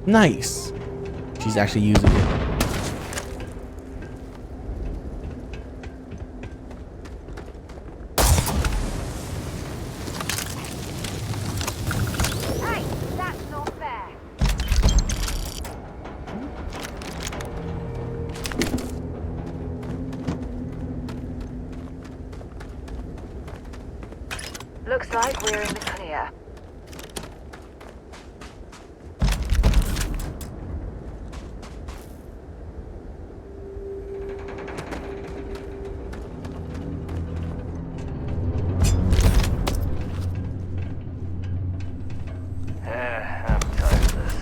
Nice. She's actually using it. Hey, that's not fair. Looks like we're in the clear. I'm tired of this.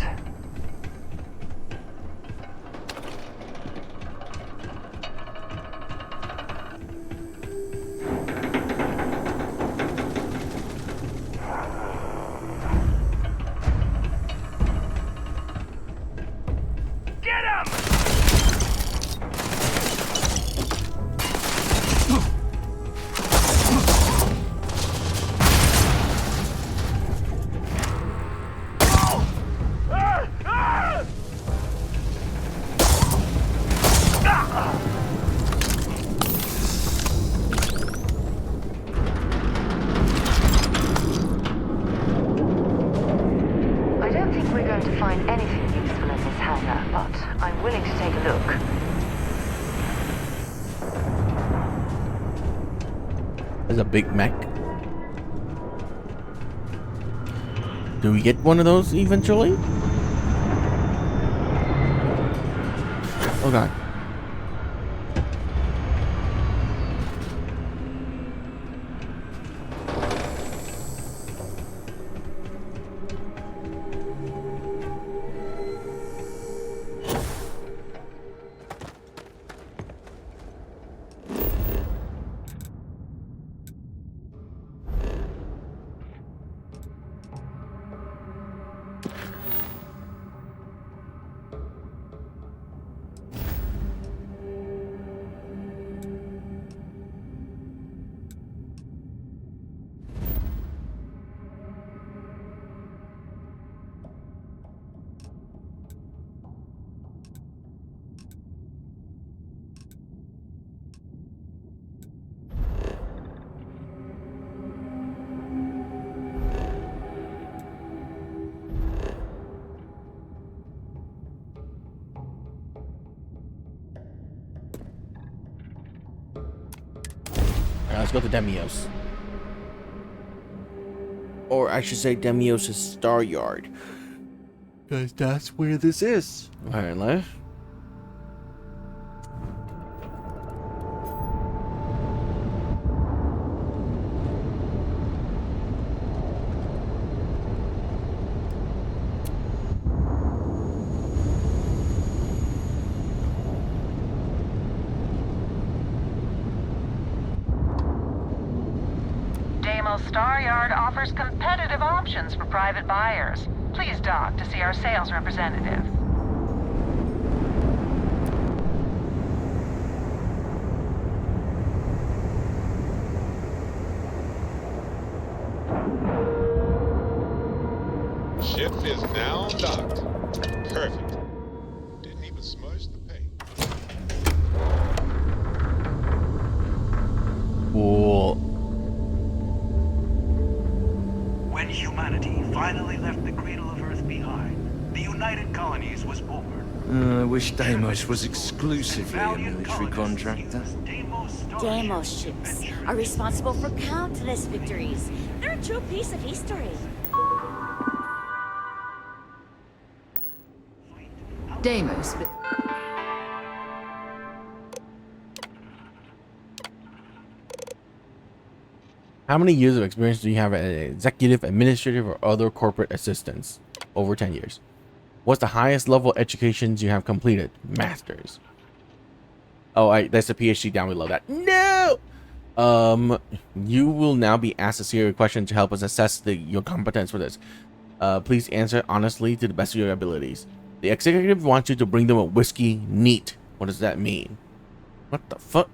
Get him! I don't think we're going to find anything useful in this hangar, but I'm willing to take a look. There's a big mech. Do we get one of those eventually? Oh god. Let's go to Demios. Or I should say Demios' Star Yard. Because that's where this is. Alright, left. Star Yard offers competitive options for private buyers. Please dock to see our sales representative. Ship is now docked. Perfect. Didn't even smudge the paint. Cool. When humanity finally left the cradle of Earth behind, the United Colonies was born. I wish Deimos was exclusively a military contractor. Deimos ships are responsible for countless victories. They're a true piece of history. Deimos. How many years of experience do you have as an executive, administrative, or other corporate assistants? Over 10 years. What's the highest level of educations you have completed? Masters. Oh, that's a PhD down below that. No! You will now be asked a series of questions to help us assess your competence for this. Please answer honestly to the best of your abilities. The executive wants you to bring them a whiskey neat. What does that mean? What the fuck?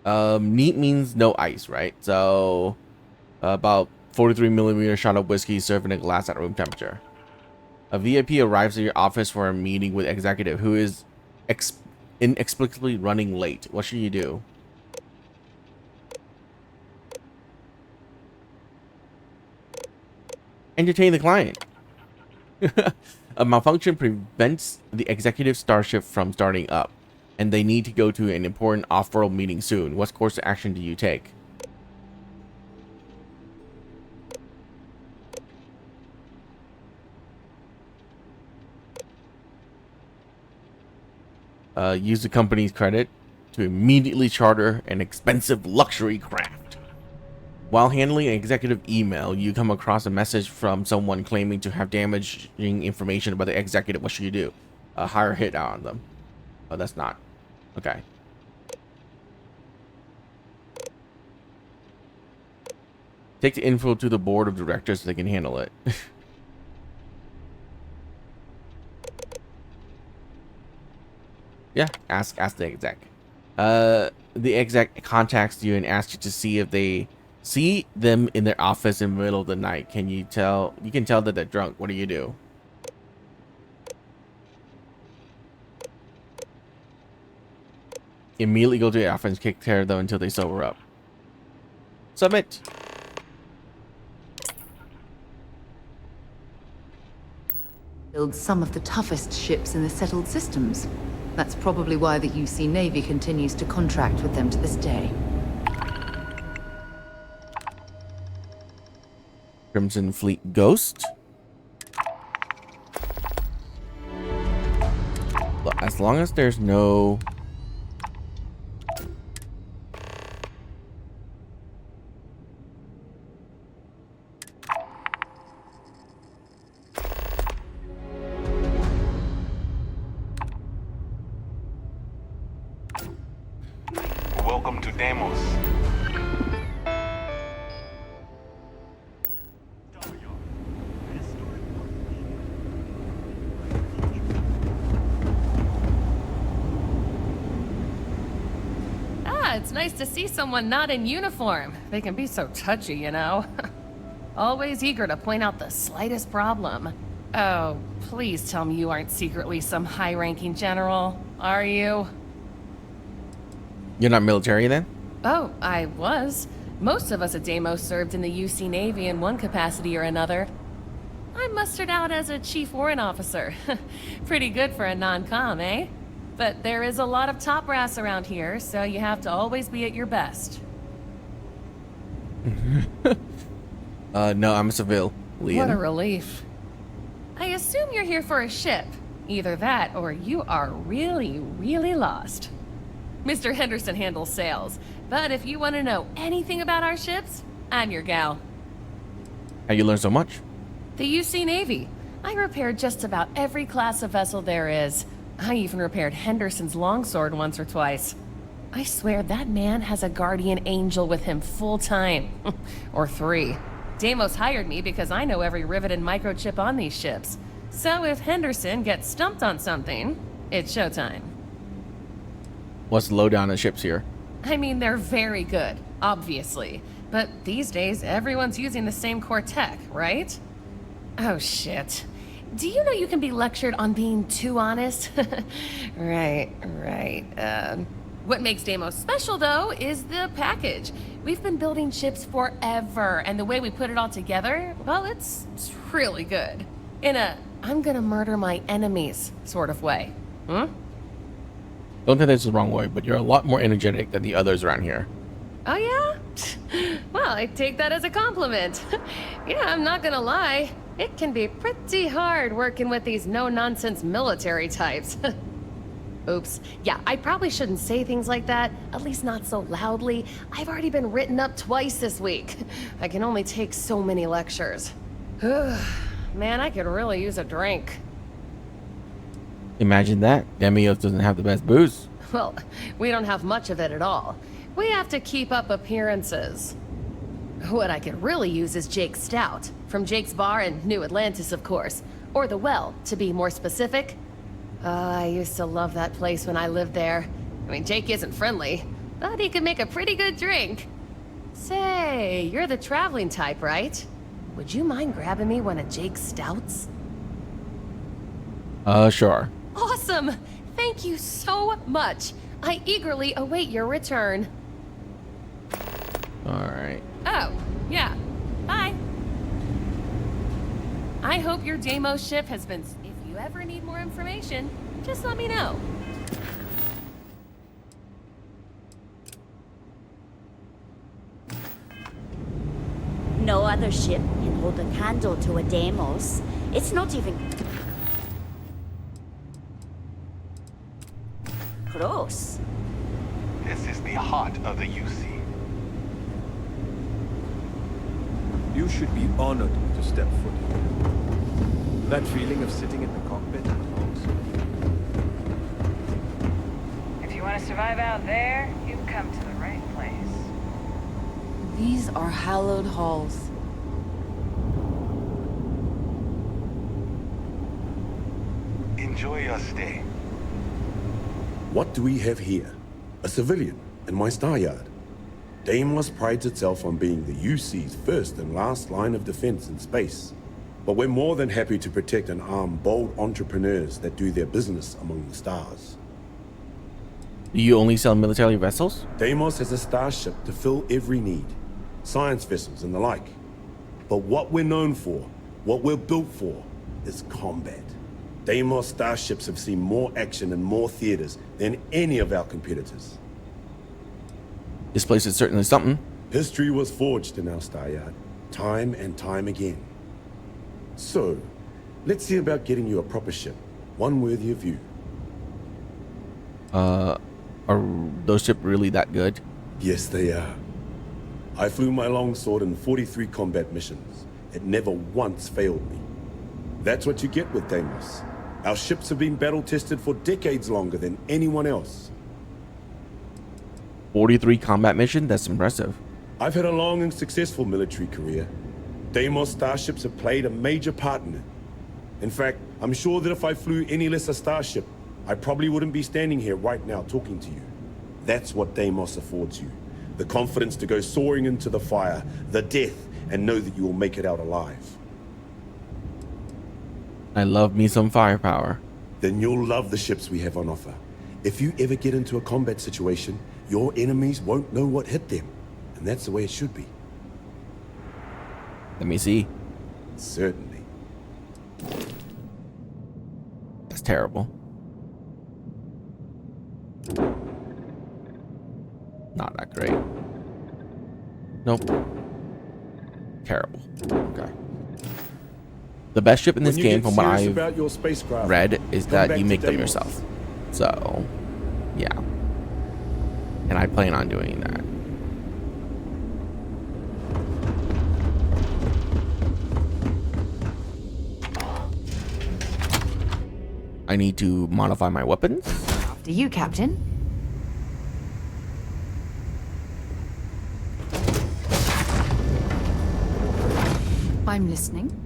Neat means no ice, right? So about 43mm shot of whiskey served in a glass at room temperature. A VIP arrives at your office for a meeting with executive who is inexplicably running late. What should you do? Entertain the client. A malfunction prevents the executive starship from starting up, and they need to go to an important off-world meeting soon. What course of action do you take? Use the company's credit to immediately charter an expensive luxury craft. While handling an executive email, you come across a message from someone claiming to have damaging information about the executive. What should you do? Hire a hit out on them. Oh, that's not. Okay. Take the info to the board of directors so they can handle it. Yeah, ask the exec. The exec contacts you and asks you to see if they see them in their office in the middle of the night. Can you tell? You can tell that they're drunk. What do you do? Immediately go to the office and take care of them until they sober up. Submit. Build some of the toughest ships in the settled systems. That's probably why the UC Navy continues to contract with them to this day. Crimson Fleet Ghost. As long as there's no... Welcome to Deimos. It's nice to see someone not in uniform. They can be so touchy, you know. Always eager to point out the slightest problem. Oh, please tell me you aren't secretly some high-ranking general, are you? You're not military then? Oh, I was. Most of us at Deimos served in the UC Navy in one capacity or another. I'm mustered out as a chief warrant officer. Pretty good for a non-com, eh? But there is a lot of top brass around here, so you have to always be at your best. No, I'm a civilian. What a relief. I assume you're here for a ship. Either that, or you are really, really lost. Mr. Henderson handles sales, but if you want to know anything about our ships, I'm your gal. How you learn so much? The UC Navy. I repaired just about every class of vessel there is. I even repaired Henderson's longsword once or twice. I swear that man has a guardian angel with him full time. Or 3. Deimos hired me because I know every rivet and microchip on these ships. So if Henderson gets stumped on something, it's showtime. What's the lowdown on ships here? I mean, they're very good, obviously. But these days, everyone's using the same core tech, right? Oh, shit. Do you know you can be lectured on being too honest? Right. What makes Deimos special, though, is the package. We've been building ships forever, and the way we put it all together, well, it's really good. In a, I'm gonna murder my enemies sort of way. Don't think this is the wrong way, but you're a lot more energetic than the others around here. Oh, yeah? Well, I take that as a compliment. Yeah, I'm not gonna lie. It can be pretty hard working with these no-nonsense military types. Oops. Yeah, I probably shouldn't say things like that, at least not so loudly. I've already been written up twice this week. I can only take so many lectures. Man, I could really use a drink. Imagine that. Demios doesn't have the best booze. Well, we don't have much of it at all. We have to keep up appearances. What I could really use is Jake's Stout, from Jake's Bar in New Atlantis, of course. Or The Well, to be more specific. I used to love that place when I lived there. I mean, Jake isn't friendly, Thought he could make a pretty good drink. Say, you're the traveling type, right? Would you mind grabbing me one of Jake's stouts? Sure. Awesome! Thank you so much. I eagerly await your return. Alright. Oh, yeah. Bye. I hope your Deimos ship has been... If you ever need more information, just let me know. No other ship can hold a candle to a Deimos. It's not even... close. This is the heart of the UC. You should be honored to step foot here. That feeling of sitting in the cockpit belongs. If you want to survive out there, you've come to the right place. These are hallowed halls. Enjoy your stay. What do we have here? A civilian in my star yard. Deimos prides itself on being the UC's first and last line of defense in space. But we're more than happy to protect and arm bold entrepreneurs that do their business among the stars. Do you only sell military vessels? Deimos has a starship to fill every need. Science vessels and the like. But what we're known for, what we're built for, is combat. Deimos starships have seen more action and more theaters than any of our competitors. This place is certainly something. History was forged in our star yard, time and time again. So, let's see about getting you a proper ship, one worthy of you. Are those ships really that good? Yes, they are. I flew my longsword in 43 combat missions. It never once failed me. That's what you get with Deimos. Our ships have been battle-tested for decades longer than anyone else. 43 combat mission? That's impressive. I've had a long and successful military career. Deimos starships have played a major part in it. In fact, I'm sure that if I flew any lesser starship, I probably wouldn't be standing here right now talking to you. That's what Deimos affords you. The confidence to go soaring into the fire, the death, and know that you will make it out alive. I love me some firepower. Then you'll love the ships we have on offer. If you ever get into a combat situation, your enemies won't know what hit them. And that's the way it should be. Let me see. Certainly. That's terrible. Not that great. Nope. Terrible. Okay. The best ship in this game, from what I've read, is that you make them yourself. So, yeah. And I plan on doing that. I need to modify my weapons. After you, Captain. I'm listening.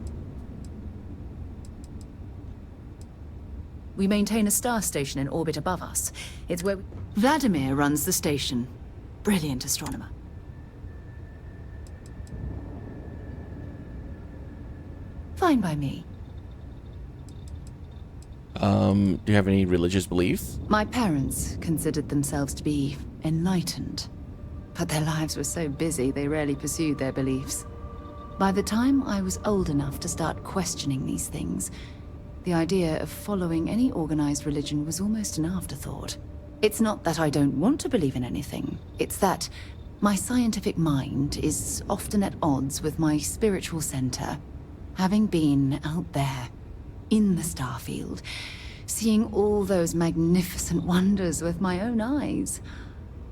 We maintain a star station in orbit above us. It's where Vladimir runs the station. Brilliant astronomer. Fine by me. Do you have any religious beliefs? My parents considered themselves to be enlightened, but their lives were so busy they rarely pursued their beliefs. By the time I was old enough to start questioning these things, the idea of following any organized religion was almost an afterthought. It's not that I don't want to believe in anything, it's that my scientific mind is often at odds with my spiritual center. Having been out there, in the Starfield, seeing all those magnificent wonders with my own eyes,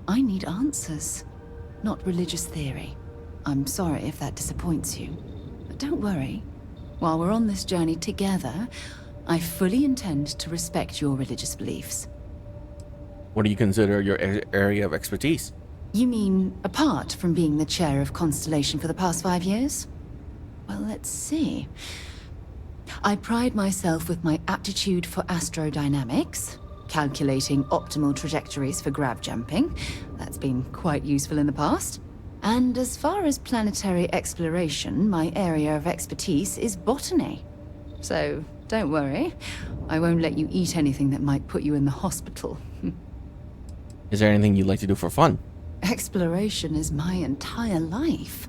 I need answers, not religious theory. I'm sorry if that disappoints you, but don't worry. While we're on this journey together, I fully intend to respect your religious beliefs. What do you consider your area of expertise? You mean apart from being the chair of Constellation for the past 5 years? Well, let's see. I pride myself with my aptitude for astrodynamics, calculating optimal trajectories for grav jumping. That's been quite useful in the past. And as far as planetary exploration, my area of expertise is botany. So don't worry, I won't let you eat anything that might put you in the hospital. Is there anything you'd like to do for fun? Exploration is my entire life.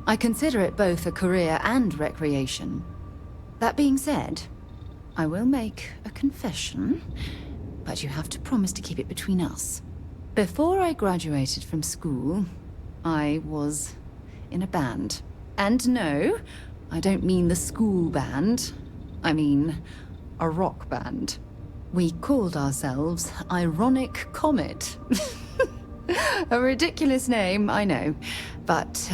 I consider it both a career and recreation. That being said, I will make a confession, but you have to promise to keep it between us. Before I graduated from school, I was in a band. And no, I don't mean the school band. I mean a rock band. We called ourselves Ironic Comet. A ridiculous name, I know. But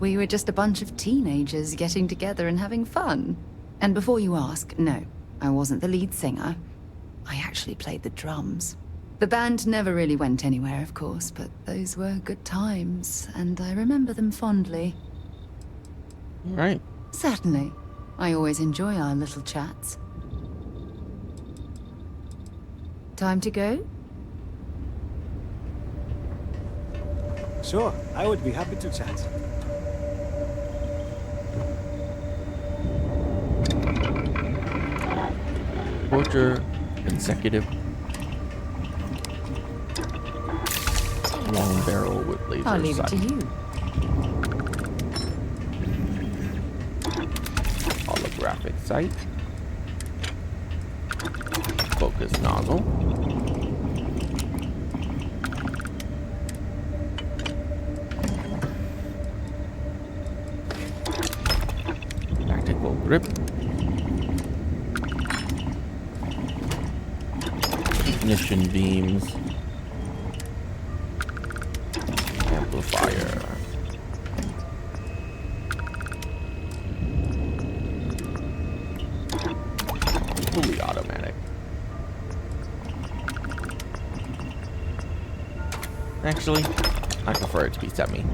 we were just a bunch of teenagers getting together and having fun. And before you ask, no, I wasn't the lead singer. I actually played the drums. The band never really went anywhere, of course, but those were good times, and I remember them fondly. All right. Certainly. I always enjoy our little chats. Time to go? Sure, I would be happy to chat. Torture, consecutive. Long barrel with laser I'll leave it to sight. you. Holographic sight. Focus nozzle. Tactical grip. Ignition beams. Amplifier. Fully automatic. Actually, I prefer it to be semi.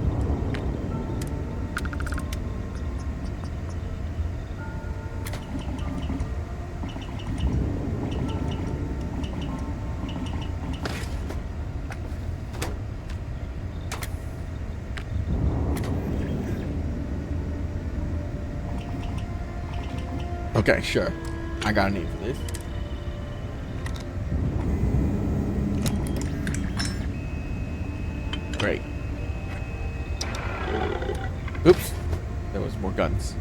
Okay, sure. I got a need for this. Great. Oops. There was more guns.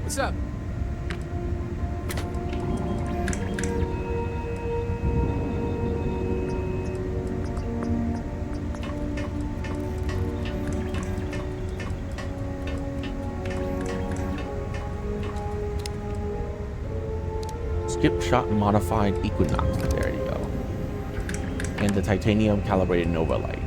What's up? Skip shot modified Equinox. There you go. And the titanium calibrated Nova light.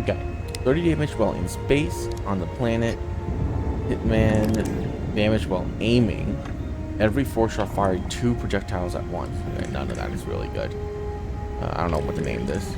Okay. 30 damage while in space on the planet Hitman damage while aiming. Every 4-shot fired 2 projectiles at once. Okay, none of that is really good. I don't know what to name this.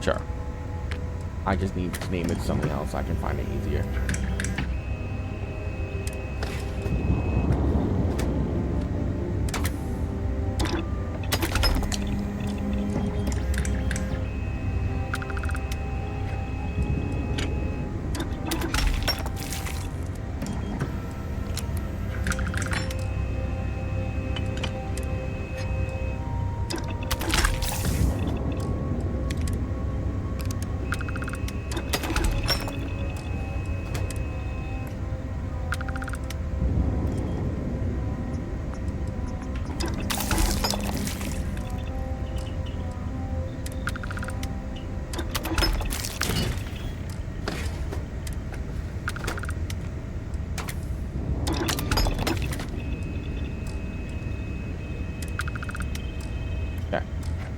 Sure. I just need to name it something else. I can find it easier.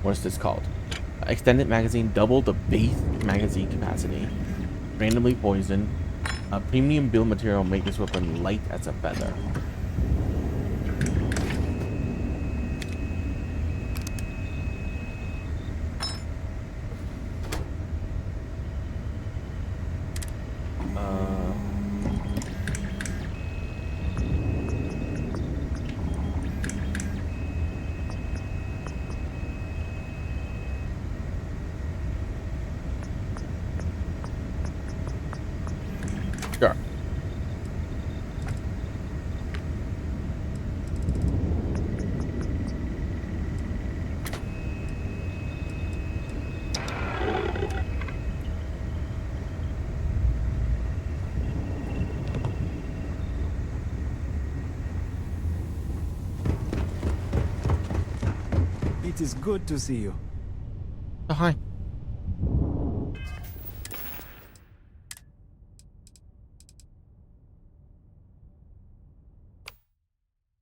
What's this called? Extended magazine, double the base magazine capacity. Randomly poison. Premium build material, make this weapon light as a feather. Sure. It is good to see you. Oh, hi.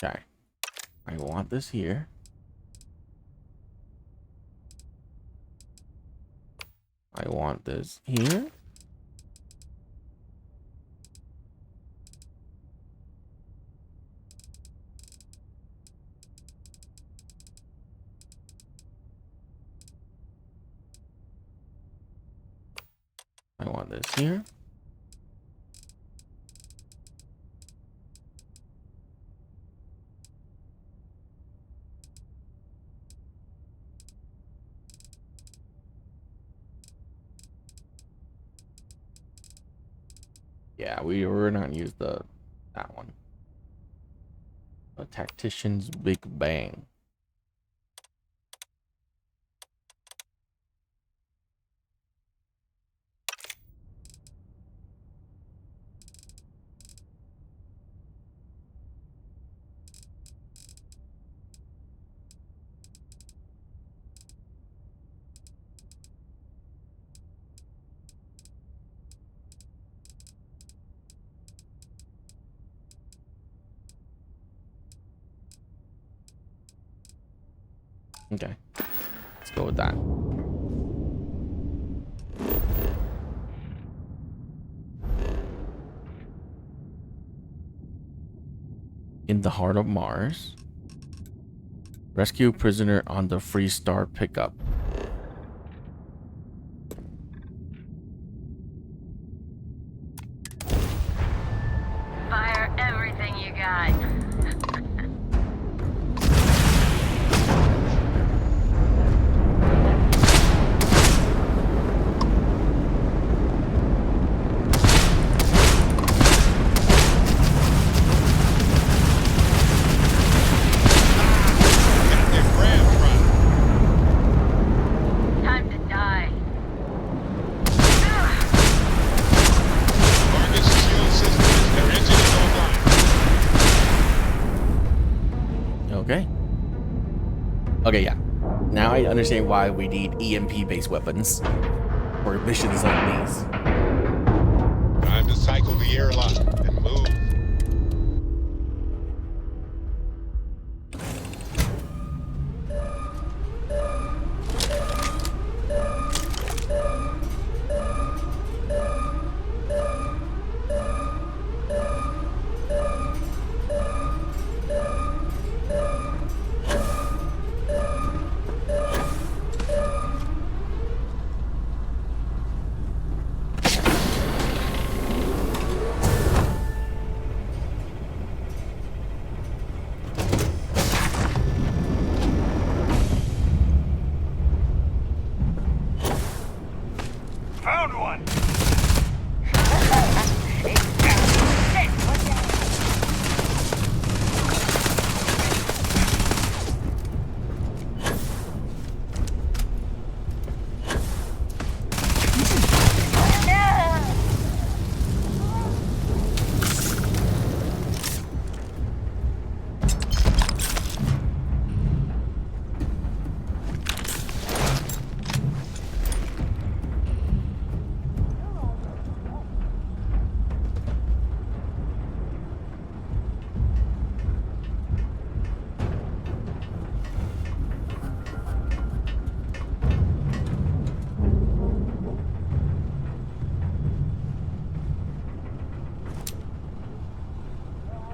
Okay. I want this here. I want this here. I want this here. Yeah, we're not gonna use that one. A tactician's big bang. Okay, let's go with that. In the heart of Mars. Rescue prisoner on the Freestar pickup. Fire everything you got. Okay. Okay, yeah. Now I understand why we need EMP-based weapons for missions like these. Time to cycle the airlock and move. Found one!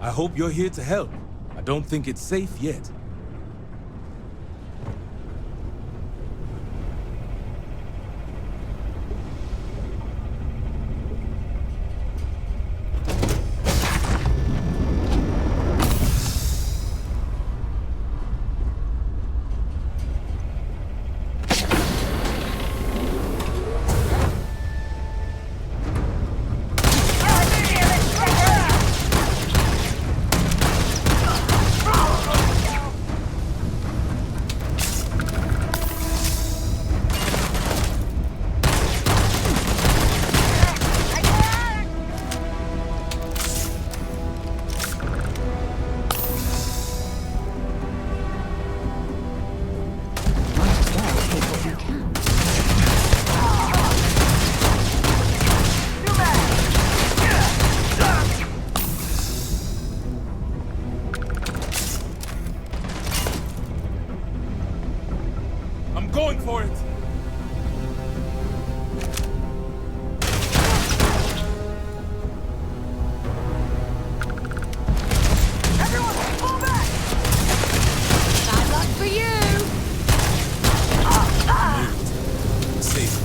I hope you're here to help. I don't think it's safe yet. I'm going for it! Bad luck for you! Safe.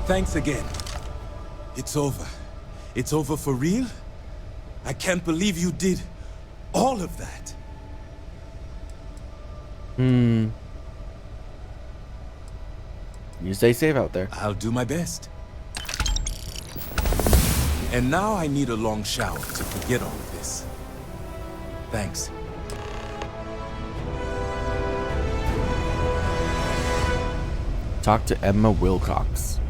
Thanks again. It's over. It's over for real? I can't believe you did all of that. You stay safe out there. I'll do my best. And now I need a long shower to forget all of this. Thanks. Talk to Emma Wilcox.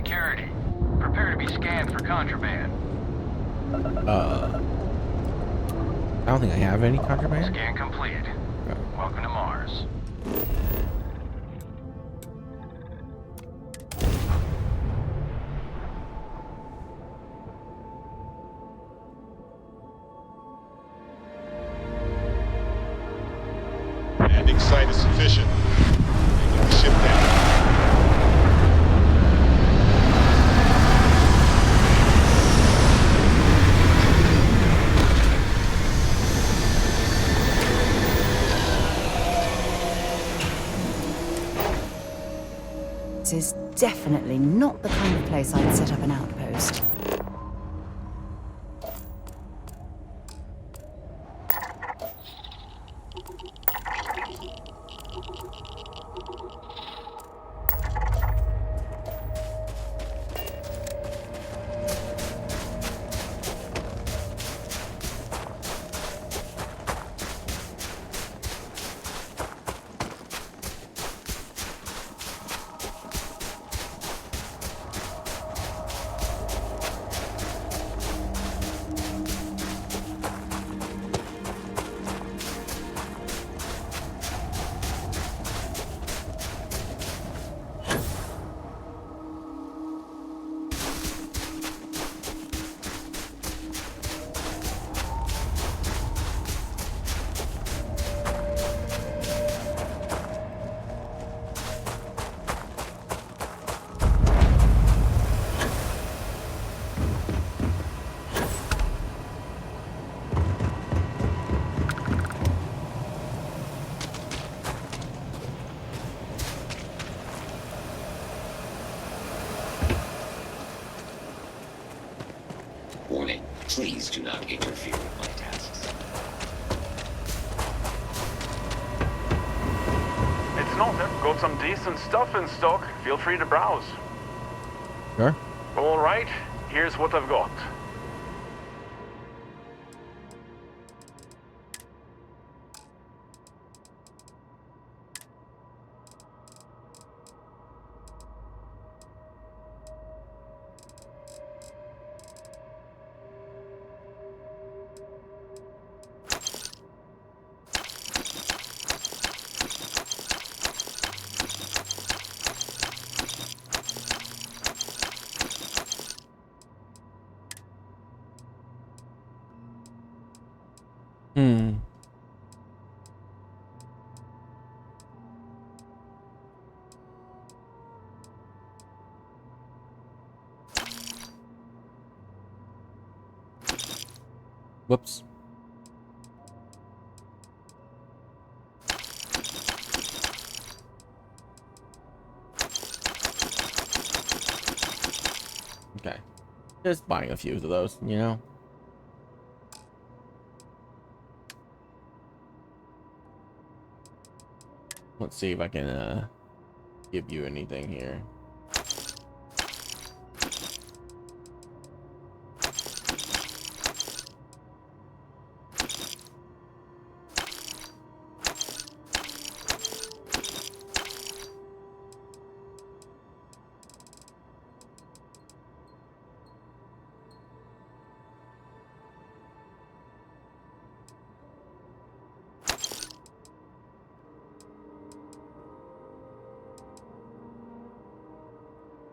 security. Prepare to be scanned for contraband. I don't think I have any contraband. Scan completed. Okay. Welcome to Mars. Landing site is sufficient. Taking the ship down. This is definitely not the kind of place I'd set up an outpost. Warning, please do not interfere with my tasks. It's Norton. Got some decent stuff in stock. Feel free to browse. Sure. All right, here's what I've got. Whoops. Okay. Just buying a few of those, you know? Let's see if I can give you anything here.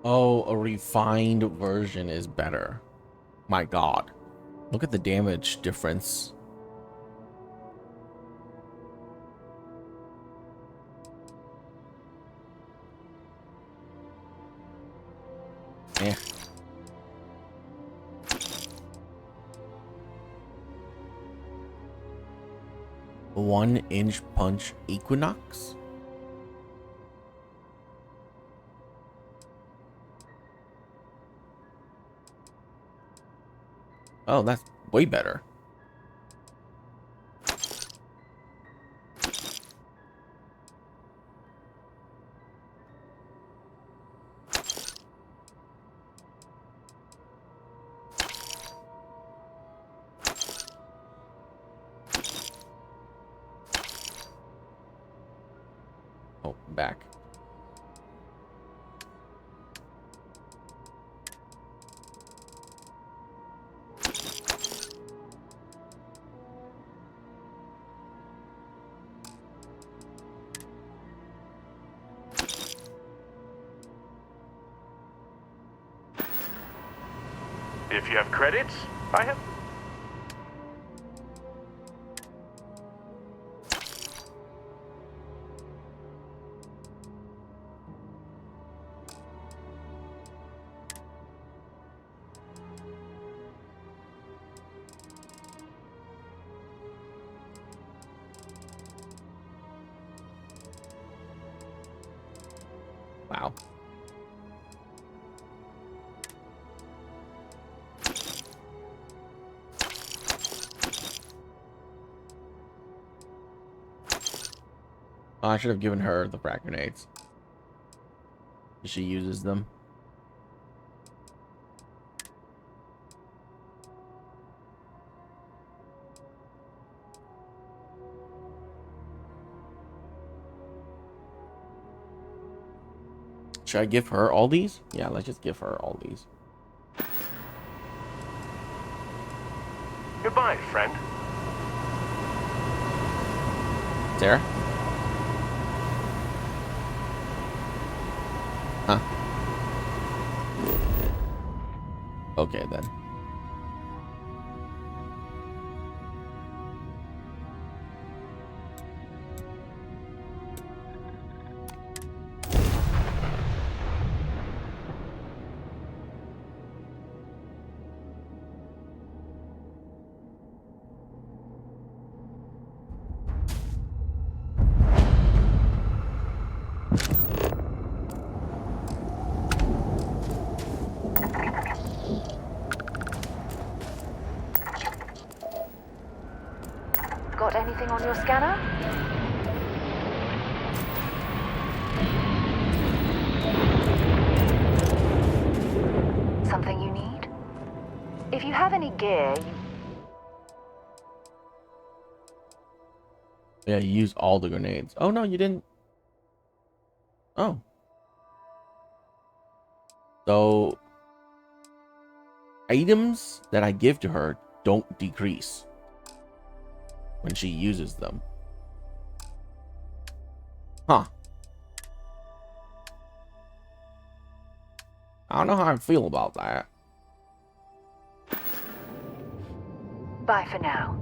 Oh, a refined version is better. My God. Look at the damage difference. Eh. A 1-inch punch Equinox? Oh, that's way better. Oh, back. If you have credits, I have... Wow. Oh, I should have given her the frag grenades. She uses them. Should I give her all these? Yeah, let's just give her all these. Goodbye, friend. Sarah? Huh. Okay, then. Got anything on your scanner? Something you need? If you have any gear, Yeah, you used all the grenades. Oh, no, you didn't. Oh. So, items that I give to her don't decrease when she uses them. Huh. I don't know how I feel about that. bye for now.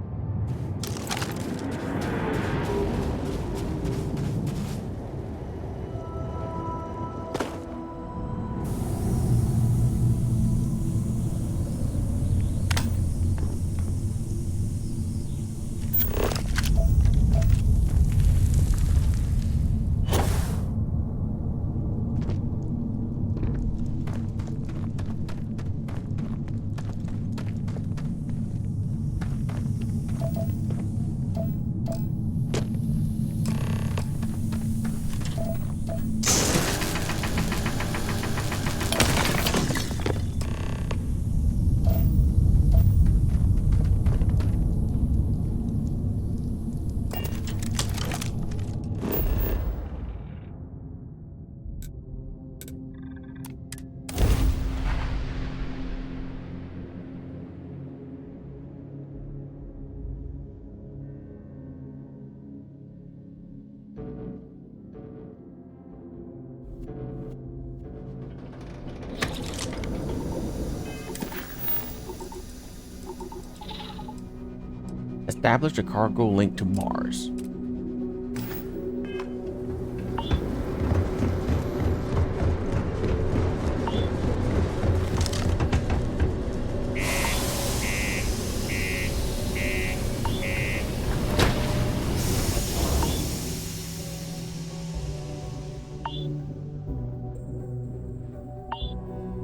Establish a cargo link to Mars.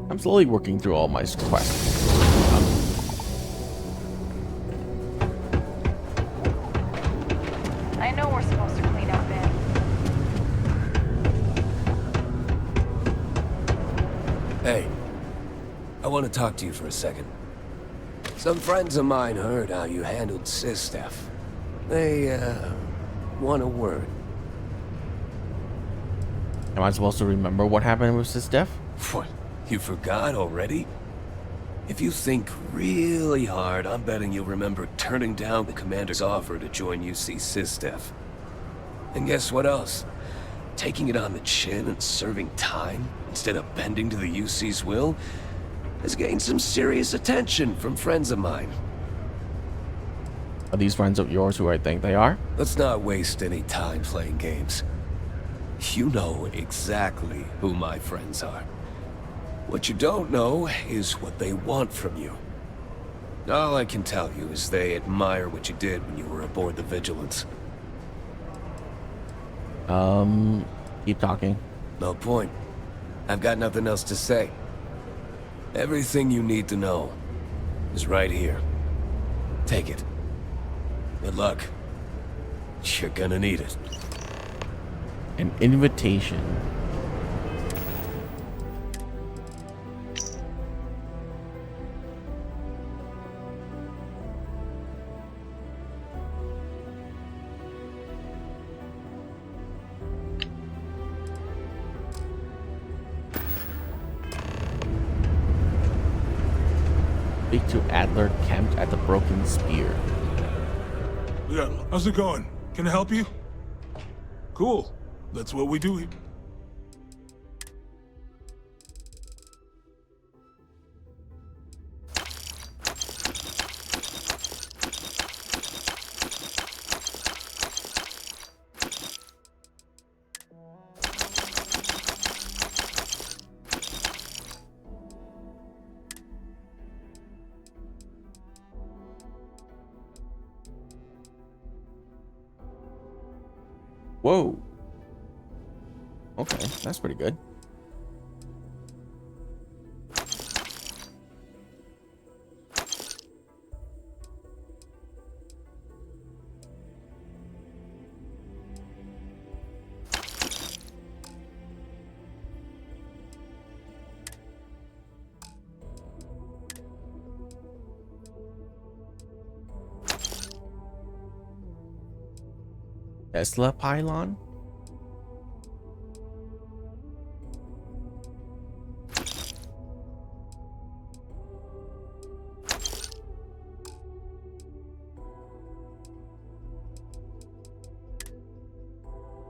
I'm slowly working through all my quests. I know we're supposed to clean up in. Hey, I want to talk to you for a second. Some friends of mine heard how you handled Sistef. They, want a word. Am I supposed to remember what happened with Sistef? What? You forgot already? If you think really hard, I'm betting you'll remember turning down the commander's offer to join UC Sistef. And guess what else? Taking it on the chin and serving time instead of bending to the UC's will? has gained some serious attention from friends of mine. Are these friends of yours who I think they are? Let's not waste any time playing games. You know exactly who my friends are. What you don't know is what they want from you. All I can tell you is they admire what you did when you were aboard the Vigilance. Keep talking. No point. I've got nothing else to say. Everything you need to know is right here. Take it. Good luck. You're gonna need it. An invitation. Speak to Adler camped at the Broken Spear. Yeah, how's it going? Can I help you? Cool. That's what we do here. Whoa. Okay, that's pretty good. Tesla pylon?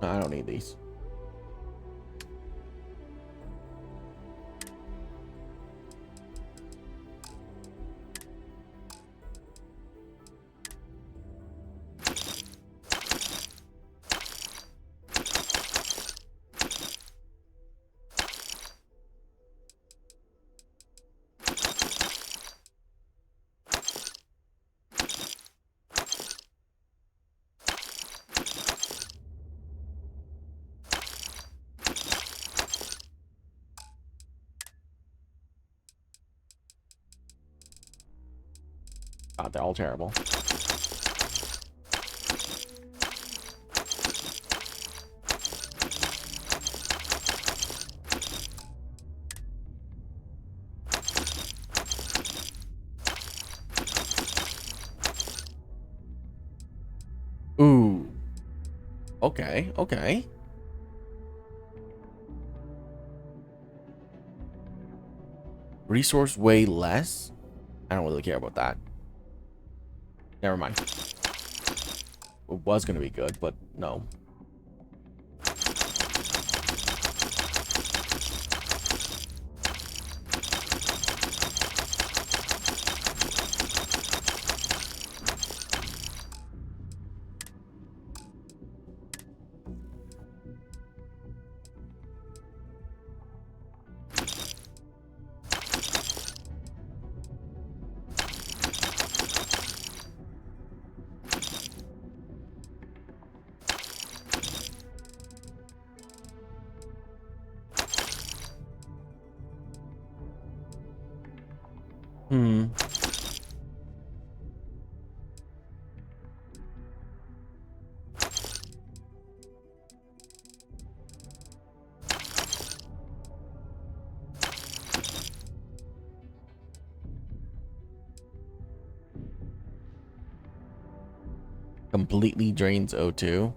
No, I don't need these. God, they're all terrible. Ooh. Okay, okay. Resource way less? I don't really care about that. Never mind. It was gonna be good, but no. Completely drains O2.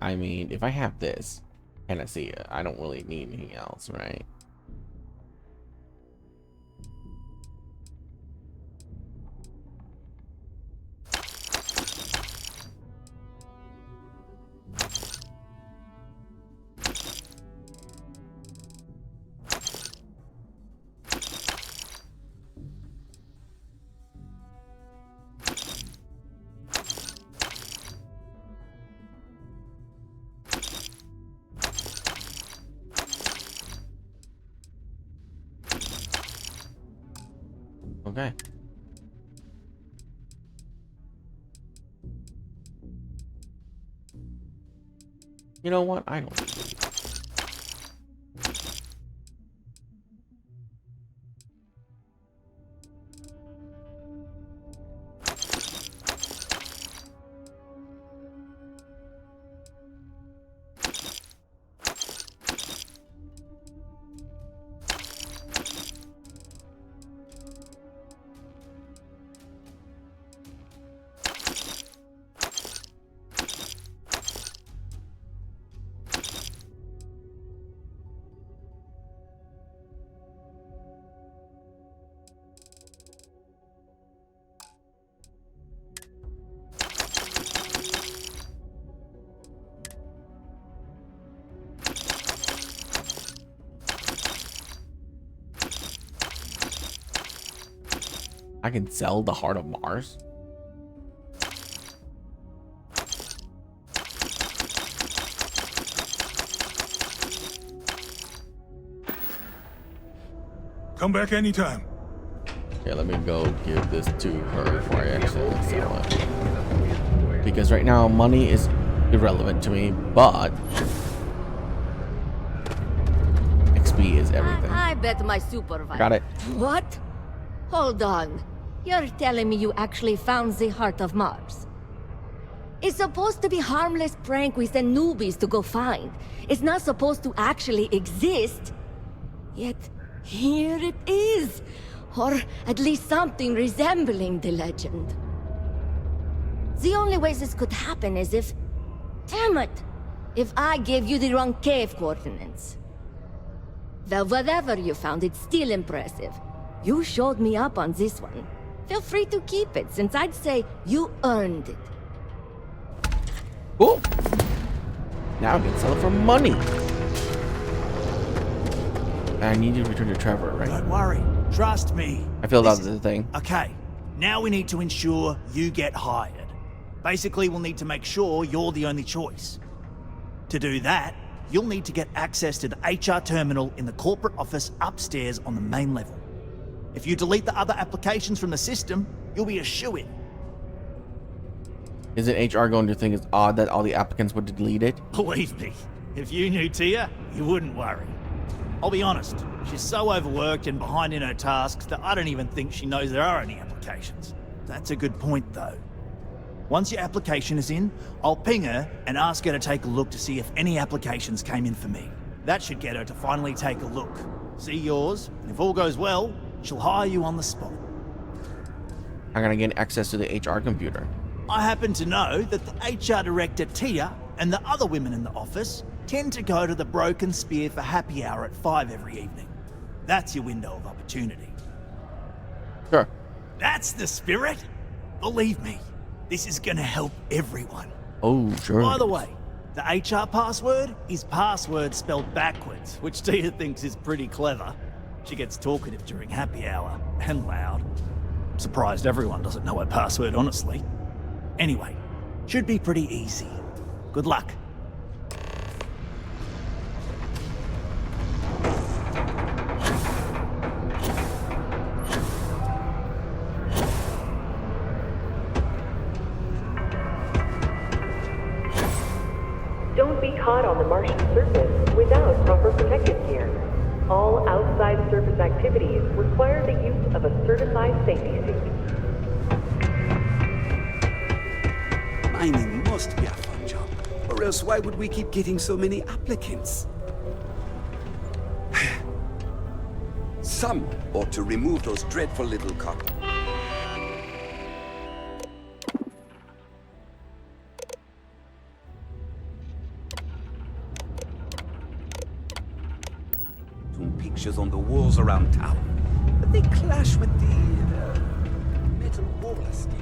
I mean, if I have this, can I see it? I don't really need anything else, right? Okay. You know what? I don't. I can sell the heart of Mars. Come back anytime. Okay, let me go give this to her before I actually sell it. Because right now money is irrelevant to me, but XP is everything. I bet my supervisor. Got it. What? Hold on. You're telling me you actually found the heart of Mars? It's supposed to be harmless prank we send newbies to go find. It's not supposed to actually exist. Yet, here it is. Or at least something resembling the legend. The only way this could happen is if... Damn it! If I gave you the wrong cave coordinates. Well, whatever you found, it's still impressive. You showed me up on this one. Feel free to keep it, since I'd say you earned it. Cool. Now I can sell it for money. I need you to return to Trevor, right? Don't worry. Trust me. I filled out the thing. Okay. Now we need to ensure you get hired. Basically, we'll need to make sure you're the only choice. To do that, you'll need to get access to the HR terminal in the corporate office upstairs on the main level. If you delete the other applications from the system, you'll be a shoo-in. Isn't HR going to think it's odd that all the applicants would delete it? Believe me, if you knew Tia, you wouldn't worry. I'll be honest, she's so overworked and behind in her tasks that I don't even think she knows there are any applications. That's a good point, though. Once your application is in, I'll ping her and ask her to take a look to see if any applications came in for me. That should get her to finally take a look. See yours, and if all goes well, she'll hire you on the spot. I'm gonna gain access to the HR computer. I happen to know that the HR director, Tia, and the other women in the office tend to go to the Broken Spear for happy hour at 5 every evening. That's your window of opportunity. Sure. That's the spirit. Believe me, this is gonna help everyone. Oh, sure. By the way, the HR password is password spelled backwards, which Tia thinks is pretty clever. She gets talkative during happy hour, and loud. I'm surprised everyone doesn't know her password, honestly. Anyway, should be pretty easy. Good luck. Don't be caught on the Martian surface without proper protective gear. All outside surface activities require the use of a certified safety suit. Mining must be a fun job, or else why would we keep getting so many applicants? Some ought to remove those dreadful little cock. Some pictures on the walls around town, but they clash with the metal wall aesthetic.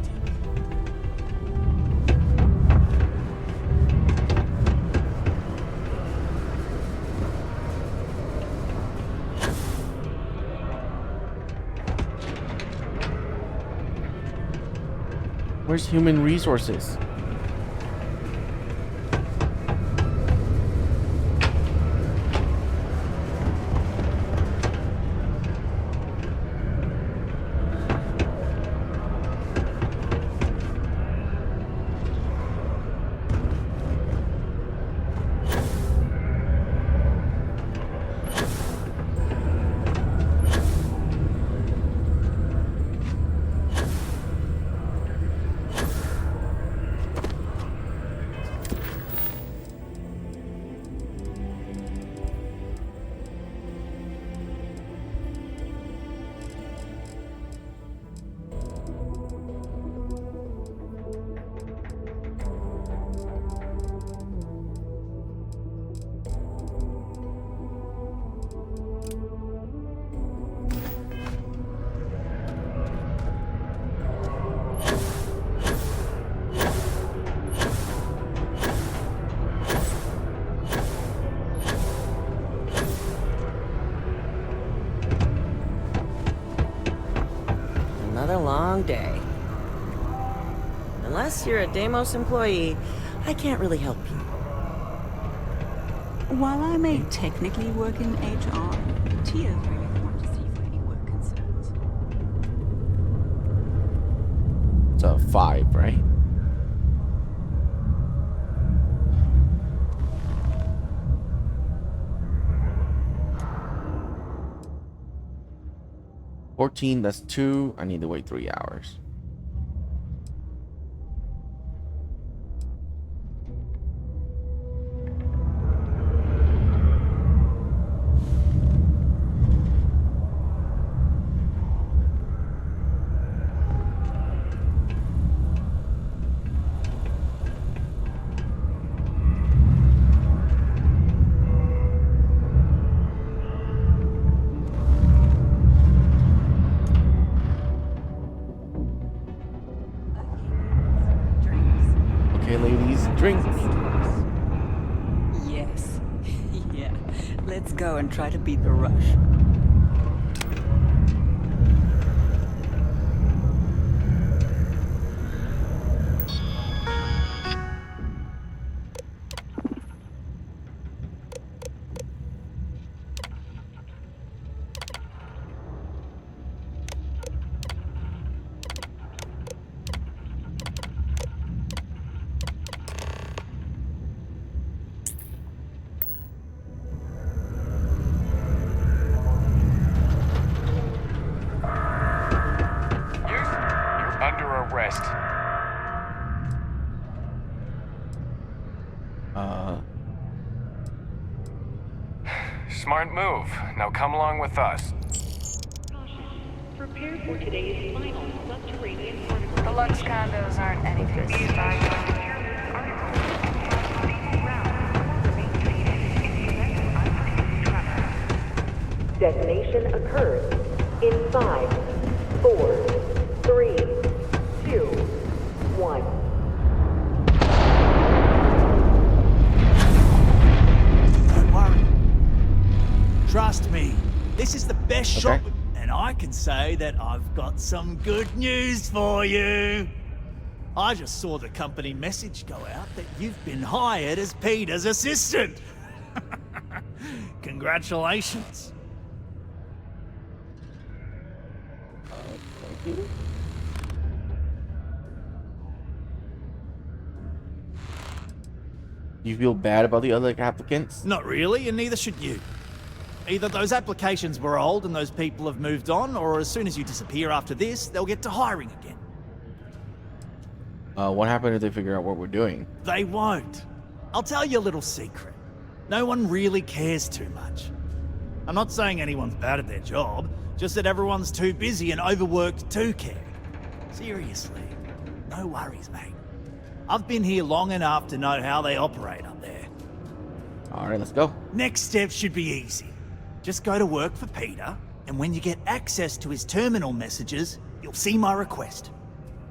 Where's human resources? another long day. Unless you're a Deimos employee, I can't really help you. While I may technically work in HR, Tia really want to see for any work concerns. It's a 5, right? $14, that's 2. I need to wait 3 hours. Okay, ladies, drinks. Yes. Yeah. Let's go and try to beat the rush. Arrest. Smart move. Now come along with us. Prepare for today's final subterranean particle. The Lux condos aren't anything to Detonation occurs in 5, 4, 3, 2, 1. Don't worry. Trust me, this is the best shot, and I can say that I've got some good news for you. I just saw the company message go out that you've been hired as Peter's assistant. Congratulations. Thank you. Do you feel bad about the other applicants? Not really, and neither should you. Either those applications were old and those people have moved on, or as soon as you disappear after this, they'll get to hiring again. What happened if they figure out what we're doing? They won't. I'll tell you a little secret. No one really cares too much. I'm not saying anyone's bad at their job, just that everyone's too busy and overworked to care. Seriously, no worries, mate. I've been here long enough to know how they operate up there. Alright, let's go. Next step should be easy. Just go to work for Peter, and when you get access to his terminal messages, you'll see my request.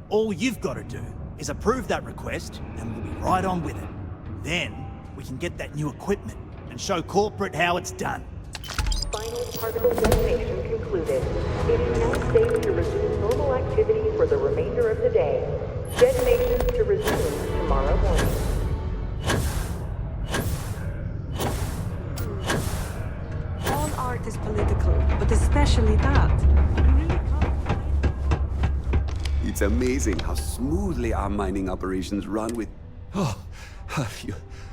All you've got to do is approve that request, and we'll be right on with it. Then, we can get that new equipment and show corporate how it's done. Final particle detonation concluded. It is now safe to resume normal activity for the remainder of the day. Detonations to resume tomorrow morning. All art is political, but especially that. It's amazing how smoothly our mining operations run with... Oh,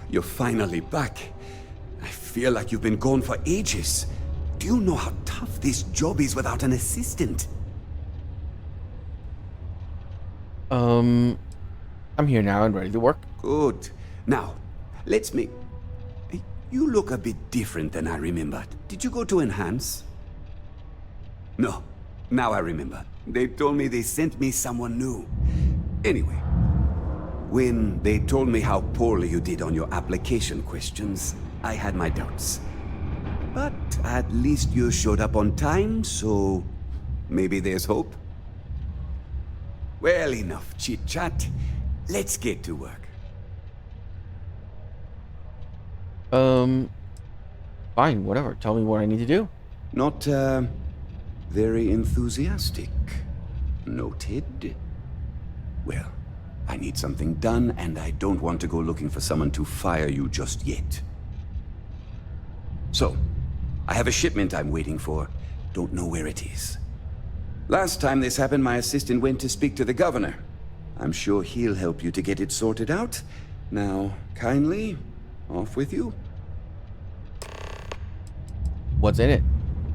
you're finally back. I feel like you've been gone for ages. Do you know how tough this job is without an assistant? I'm here now and ready to work. Good. Now, let's make... You look a bit different than I remembered. Did you go to Enhance? No. Now I remember. They told me they sent me someone new. Anyway, when they told me how poorly you did on your application questions, I had my doubts. But at least you showed up on time, so maybe there's hope. Well, enough chit-chat. Let's get to work. Fine, whatever. Tell me what I need to do. Not, very enthusiastic. Noted. Well, I need something done, and I don't want to go looking for someone to fire you just yet. So, I have a shipment I'm waiting for. Don't know where it is. Last time this happened, my assistant went to speak to the governor. I'm sure he'll help you to get it sorted out. Now, kindly, off with you. What's in it?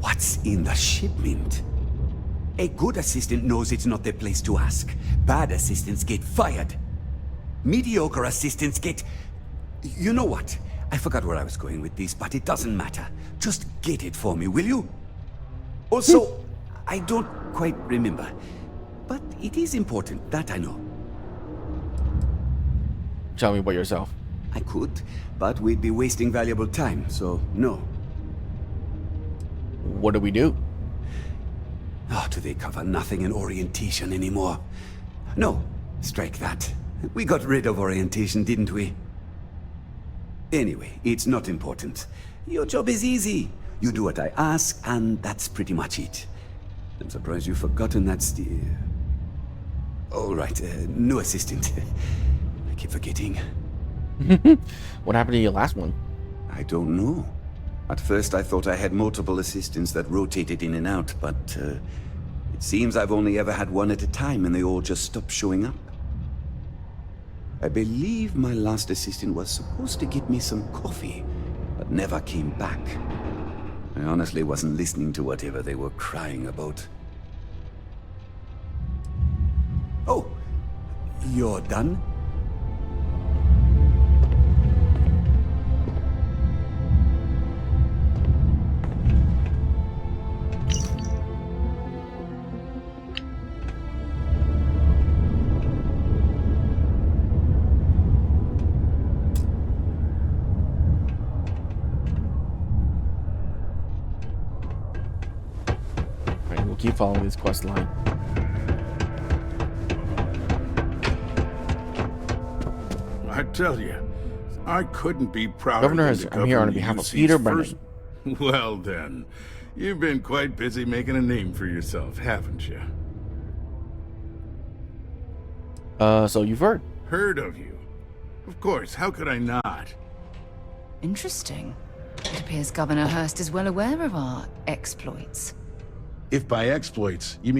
What's in the shipment? A good assistant knows it's not their place to ask. Bad assistants get fired. Mediocre assistants get... You know what? I forgot where I was going with this, but it doesn't matter. Just get it for me, will you? Also, I don't quite remember, but it is important, that I know. Tell me about yourself. I could, but we'd be wasting valuable time, so no. What do we do? Oh, do they cover nothing in orientation anymore? No, strike that. We got rid of orientation, didn't we? Anyway, it's not important. Your job is easy. You do what I ask, and that's pretty much it. I'm surprised you've forgotten that all right, new assistant. I keep forgetting. What happened to your last one? I don't know. At first I thought I had multiple assistants that rotated in and out, but it seems I've only ever had one at a time and they all just stopped showing up. I believe my last assistant was supposed to get me some coffee, but never came back. I honestly wasn't listening to whatever they were crying about. Oh, you're done? Keep following this quest line. I tell you, I couldn't be prouder. Governor, I'm here on behalf of Peter Brennan. Well then, you've been quite busy making a name for yourself, haven't you? So you've heard? Heard of you. Of course, how could I not? Interesting. It appears Governor Hurst is well aware of our exploits. If by exploits, you mean